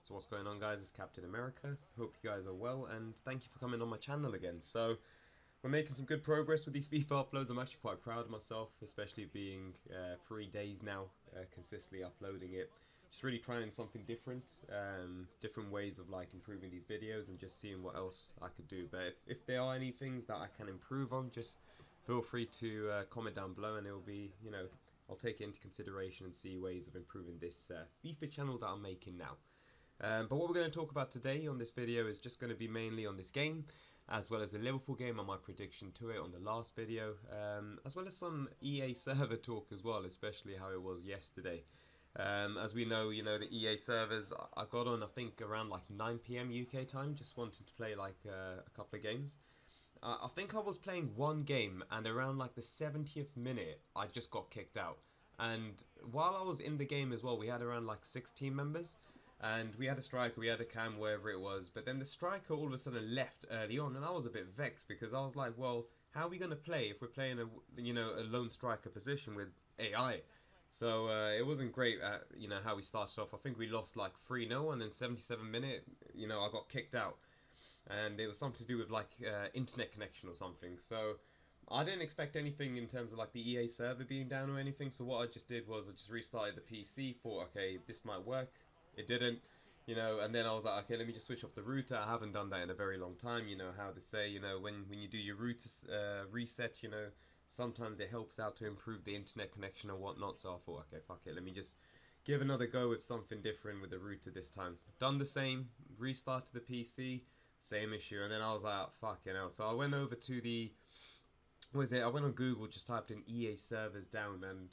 So what's going on, guys? It's Captain America. Hope you guys are well, and thank you for coming on my channel again. So we're making some good progress with these FIFA uploads. I'm actually quite proud of myself, especially being 3 days now consistently uploading it. Just really trying something different, different ways of like improving these videos and just seeing what else I could do. But if there are any things that I can improve on, just feel free to comment down below, and it will be, I'll take it into consideration and see ways of improving this FIFA channel that I'm making now. But what we're going to talk about today on this video is just going to be mainly on this game, as well as the Liverpool game and my prediction to it on the last video, as well as some EA server talk as well, especially how it was yesterday. As we know, the EA servers, I got on I think around like 9 PM UK time, just wanting to play like a couple of games. I think I was playing one game, and around like the 70th minute I just got kicked out. And while I was in the game as well, we had around like 6 team members, and we had a striker, we had a cam, wherever it was, but then the striker all of a sudden left early on, and I was a bit vexed because I was like, well, how are we going to play if we're playing a lone striker position with AI? So it wasn't great at, how we started off. I think we lost like 3-0, and then 77 minute, I got kicked out, and it was something to do with like internet connection or something. So I didn't expect anything in terms of like the EA server being down or anything, so what I just did was I just restarted the PC, thought, okay, this might work. It didn't, and then I was like, okay, let me just switch off the router. I haven't done that in a very long time. You know how to say, when you do your router reset, sometimes it helps out to improve the internet connection and whatnot. So I thought, okay, fuck it, let me just give another go with something different with the router this time. Done the same, restarted the PC, same issue, and then I was like, fucking hell. So I went over to the, I went on Google, just typed in EA servers down, and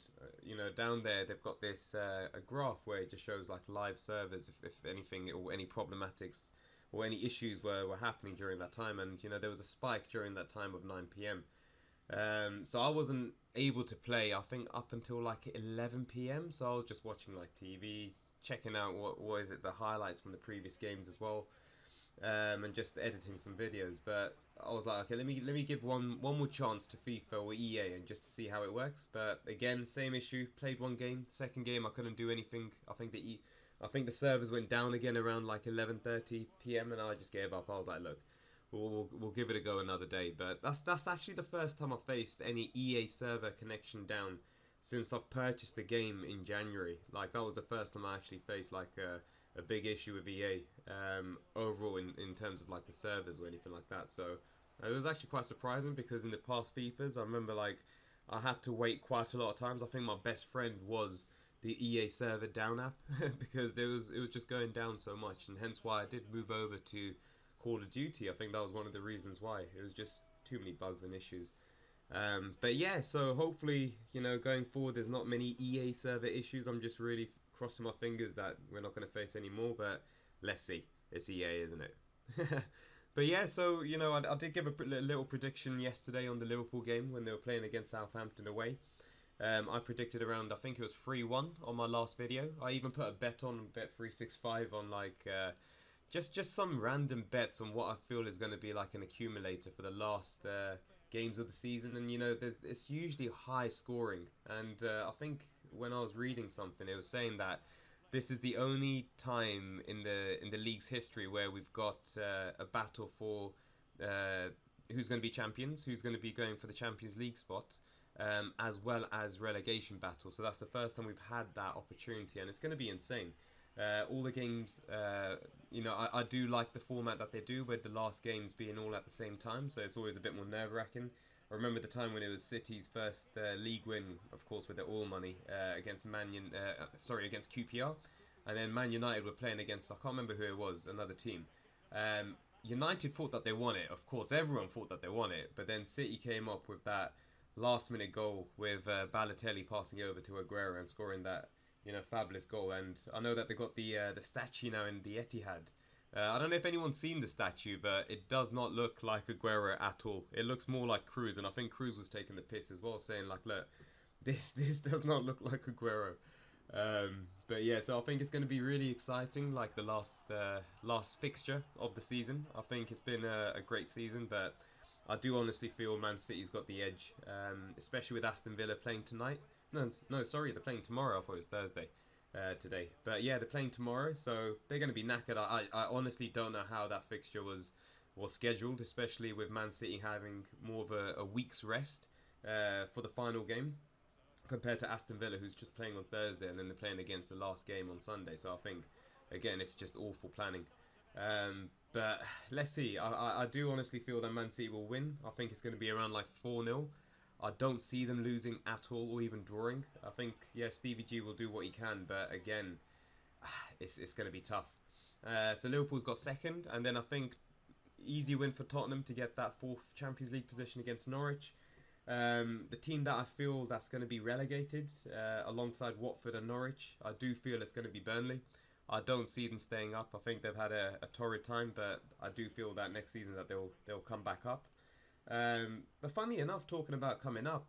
down there they've got this a graph where it just shows like live servers, if anything, or any problematics or any issues were happening during that time. And there was a spike during that time of 9 PM. So I wasn't able to play, I think, up until like 11 PM. So I was just watching like TV, checking out what is it, the highlights from the previous games as well. And just editing some videos. But I was like, okay, let me give one more chance to FIFA or EA, and just to see how it works. But again, same issue. Played one game, second game I couldn't do anything. I think the servers went down again around like 11:30 PM, and I just gave up. I was like, look, we'll give it a go another day. But that's actually the first time I faced any EA server connection down since I've purchased the game in January. Like, that was the first time I actually faced like a big issue with EA overall in terms of like the servers or anything like that. So it was actually quite surprising, because in the past FIFAs I remember like I had to wait quite a lot of times. I think my best friend was the EA server down app because it was just going down so much, and hence why I did move over to Call of Duty. I think that was one of the reasons why. It was just too many bugs and issues. But yeah, so hopefully, going forward there's not many EA server issues. I'm just really crossing my fingers that we're not going to face any more, but let's see. It's EA, isn't it? But yeah, so, I did give a little prediction yesterday on the Liverpool game when they were playing against Southampton away. I predicted around, I think it was 3-1 on my last video. I even put a bet on Bet365 on like just some random bets on what I feel is going to be like an accumulator for the last games of the season. And it's usually high scoring, and I think when I was reading something, it was saying that this is the only time in the league's history where we've got a battle for who's going to be champions, who's going to be going for the Champions League spot, as well as relegation battle. So that's the first time we've had that opportunity, and it's going to be insane. All the games, I do like the format that they do, with the last games being all at the same time, so it's always a bit more nerve-wracking. I remember the time when it was City's first league win, of course, with their oil money, against against QPR, and then Man United were playing against, I can't remember who it was, another team. United thought that they won it, of course, everyone thought that they won it, but then City came up with that last-minute goal with Balotelli passing over to Aguero and scoring that fabulous goal. And I know that they got the statue now in the Etihad. I don't know if anyone's seen the statue, but it does not look like Aguero at all. It looks more like Cruz, and I think Cruz was taking the piss as well, saying like, look, this does not look like Aguero. But yeah, so I think it's going to be really exciting, like the last fixture of the season. I think it's been a great season, but I do honestly feel Man City's got the edge, especially with Aston Villa playing tonight. No, sorry, they're playing tomorrow. I thought it was Thursday. today. But yeah, they're playing tomorrow, so they're going to be knackered. I honestly don't know how that fixture was scheduled, especially with Man City having more of a week's rest for the final game, compared to Aston Villa, who's just playing on Thursday, and then they're playing against the last game on Sunday. So I think, again, it's just awful planning. But let's see. I do honestly feel that Man City will win. I think it's going to be around like 4-0. I don't see them losing at all or even drawing. I think, yeah, Stevie G will do what he can, but again, it's going to be tough. So Liverpool's got second, and then I think easy win for Tottenham to get that 4th Champions League position against Norwich. The team that I feel that's going to be relegated alongside Watford and Norwich, I do feel it's going to be Burnley. I don't see them staying up. I think they've had a torrid time, but I do feel that next season that they'll come back up. But funny enough, talking about coming up,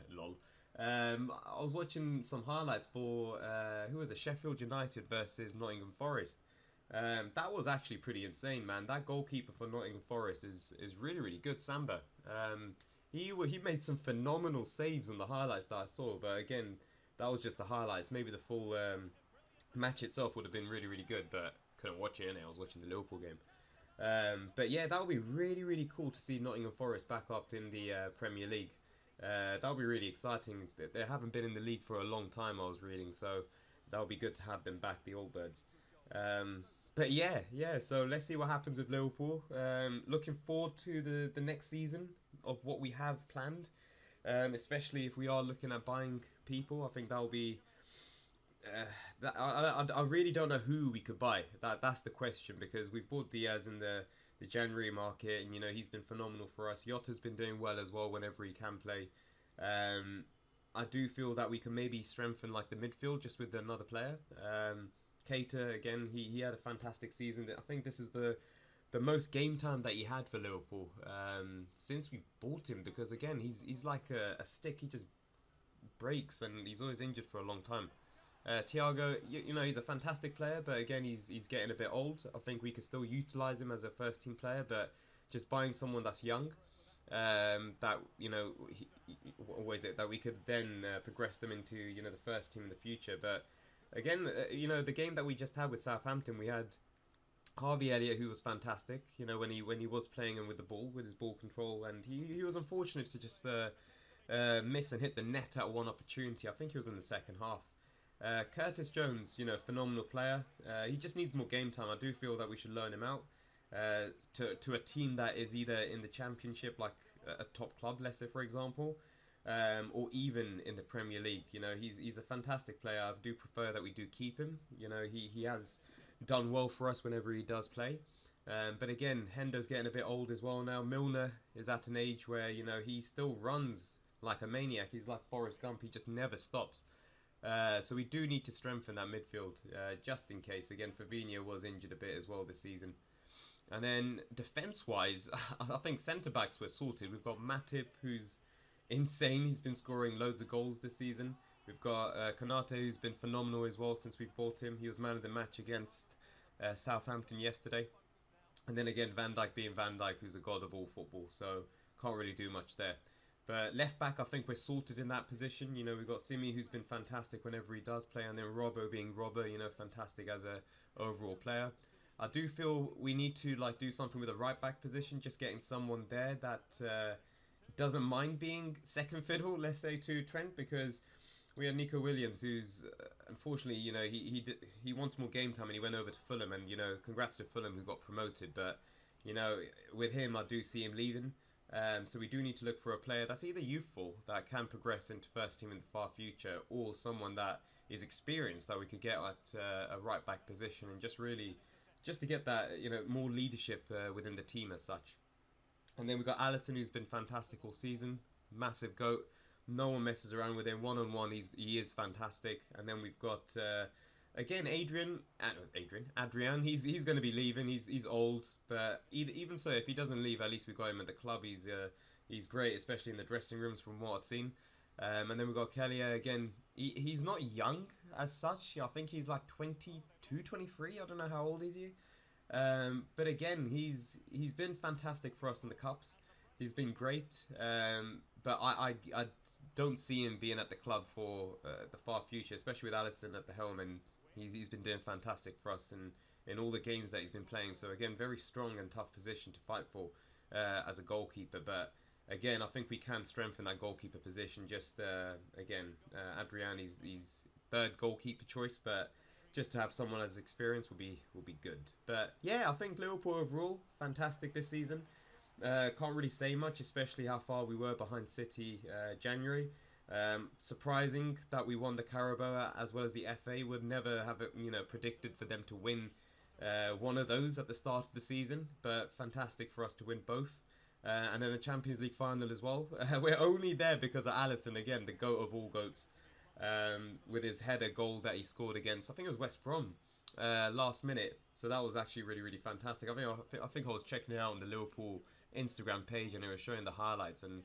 lol. I was watching some highlights for who was it? Sheffield United versus Nottingham Forest. That was actually pretty insane, man. That goalkeeper for Nottingham Forest is really good, Samba. He made some phenomenal saves on the highlights that I saw, but again, that was just the highlights. Maybe the full match itself would have been really good, but couldn't watch it, innit? I was watching the Liverpool game. But yeah, that would be really cool to see Nottingham Forest back up in the Premier League. That would be really exciting. They haven't been in the league for a long time, I was reading, so that would be good to have them back, the Old Birds. But yeah, so let's see what happens with Liverpool. Looking forward to the next season of what we have planned, especially if we are looking at buying people. I think that'll be... I really don't know who we could buy. That's the question, because we've bought Diaz in the January market, and he's been phenomenal for us. Yotta's been doing well as well whenever he can play. I do feel that we can maybe strengthen like the midfield just with another player. Keita, again, he had a fantastic season. I think this is the most game time that he had for Liverpool since we've bought him, because again, he's like a stick. He just breaks, and he's always injured for a long time. Thiago, he's a fantastic player, but again, he's getting a bit old. I think we could still utilise him as a first team player, but just buying someone that's young, that that we could then progress them into the first team in the future. But again, the game that we just had with Southampton, we had Harvey Elliott, who was fantastic. When he was playing and with the ball, with his ball control, and he was unfortunate to just miss and hit the net at one opportunity. I think he was in the second half. Curtis Jones, phenomenal player. He just needs more game time. I do feel that we should loan him out to a team that is either in the Championship, like a top club, let's say, for example, or even in the Premier League. He's a fantastic player. I do prefer that we do keep him. He has done well for us whenever he does play. But again, Hendo's getting a bit old as well now. Milner is at an age where, he still runs like a maniac. He's like Forrest Gump. He just never stops. So we do need to strengthen that midfield, just in case. Again, Fabinho was injured a bit as well this season. And then defence-wise, I think centre-backs were sorted. We've got Matip, who's insane. He's been scoring loads of goals this season. We've got Konate, who's been phenomenal as well since we've bought him. He was man of the match against Southampton yesterday. And then again, Van Dijk being Van Dijk, who's a god of all football. So can't really do much there. But left back, I think we're sorted in that position. We've got Simi, who's been fantastic whenever he does play, and then Robbo being Robbo, fantastic as a overall player. I do feel we need to do something with a right back position, just getting someone there that doesn't mind being second fiddle, let's say, to Trent, because we had Nico Williams, who's unfortunately, he wants more game time, and he went over to Fulham, and congrats to Fulham who got promoted. But with him, I do see him leaving. So we do need to look for a player that's either youthful, that can progress into first team in the far future, or someone that is experienced that we could get at a right back position, and just to get that more leadership within the team as such. And then we've got Alisson, who's been fantastic all season, massive goat. No one messes around with him. One-on-one, he is fantastic. And then we've got again Adrian. He's going to be leaving. He's old, but even so, if he doesn't leave, at least we got him at the club. He's great, especially in the dressing rooms from what I've seen. And then we've got Kelly again. He's not young as such. I think he's like 22, 23. I don't know how old is he. But again, he's been fantastic for us in the cups. He's been great. but I don't see him being at the club for the far future, especially with Alisson at the helm, and he's been doing fantastic for us in all the games that he's been playing. So again, very strong and tough position to fight for as a goalkeeper. But again, I think we can strengthen that goalkeeper position. Just again, Adrian, he's third goalkeeper choice, but just to have someone as experienced will be good. But yeah, I think Liverpool overall fantastic this season. Can't really say much, especially how far we were behind City January. Surprising that we won the Carabao as well as the FA. Would never have predicted for them to win one of those at the start of the season, but fantastic for us to win both. And then the Champions League final as well. We're only there because of Alisson, again, the GOAT of all GOATs, with his header goal that he scored against, I think it was West Brom, last minute. So that was actually really fantastic. I think I was checking it out on the Liverpool Instagram page, and it was showing the highlights and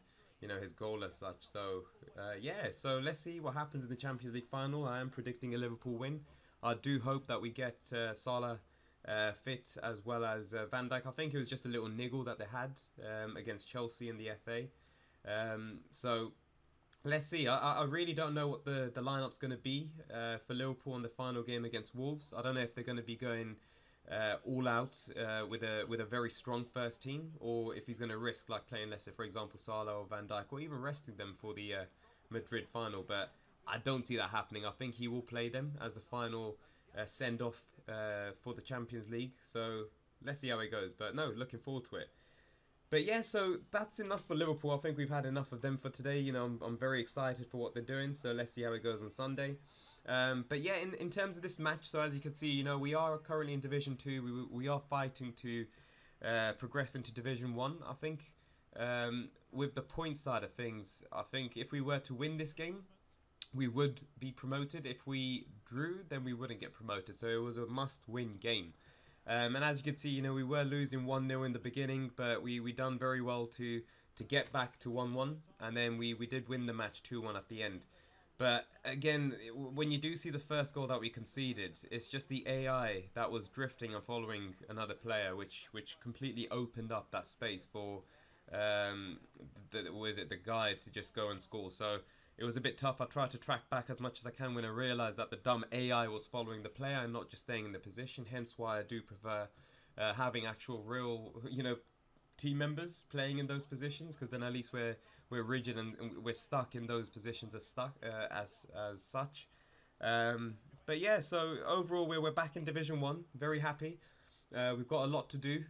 his goal as such. So yeah, so let's see what happens in the Champions League final. I am predicting a Liverpool win. I do hope that we get Salah fit as well as Van Dijk. I think it was just a little niggle that they had against Chelsea in the FA. So let's see. I really don't know what the lineup's going to be for Liverpool in the final game against Wolves. I don't know if they're going to be going all out with a very strong first team, or if he's going to risk like playing, let's say for example Salah or Van Dijk, or even resting them for the Madrid final. But I don't see that happening. I think he will play them as the final send off for the Champions League. So let's see how it goes. But no, looking forward to it. But yeah, so that's enough for Liverpool. I think we've had enough of them for today. I'm very excited for what they're doing. So let's see how it goes on Sunday. But yeah, in terms of this match, so as you can see, we are currently in Division 2. We are fighting to progress into Division 1. I think with the point side of things, I think if we were to win this game, we would be promoted. If we drew, then we wouldn't get promoted. So it was a must-win game. And as you can see, we were losing 1-0 in the beginning, but we done very well to get back to 1-1. And then we did win the match 2-1 at the end. But again, when you do see the first goal that we conceded, it's just the AI that was drifting and following another player, which completely opened up that space for the guy to just go and score. So it was a bit tough. I tried to track back as much as I can when I realised that the dumb AI was following the player and not just staying in the position. Hence why I do prefer having actual real, team members playing in those positions, because then at least we're rigid and we're stuck in those positions as such. But yeah, so overall we're back in Division 1. Very happy. We've got a lot to do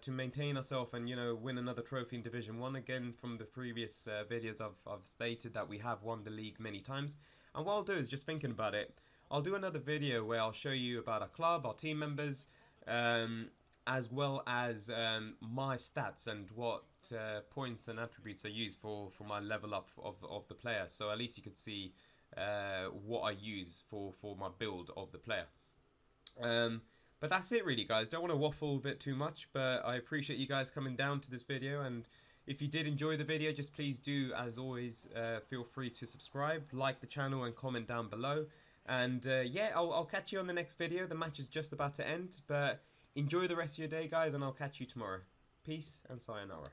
to maintain ourselves and win another trophy in Division 1. Again, from the previous videos I've stated that we have won the league many times, and what I'll do is, just thinking about it, I'll do another video where I'll show you about our club, our team members, as well as my stats and what points and attributes I use for my level up of the player. So at least you could see what I use for my build of the player. But that's it really, guys. Don't want to waffle a bit too much, but I appreciate you guys coming down to this video. And if you did enjoy the video, just please do, as always, feel free to subscribe, like the channel, and comment down below. And yeah, I'll catch you on the next video. The match is just about to end, but enjoy the rest of your day, guys, and I'll catch you tomorrow. Peace and sayonara.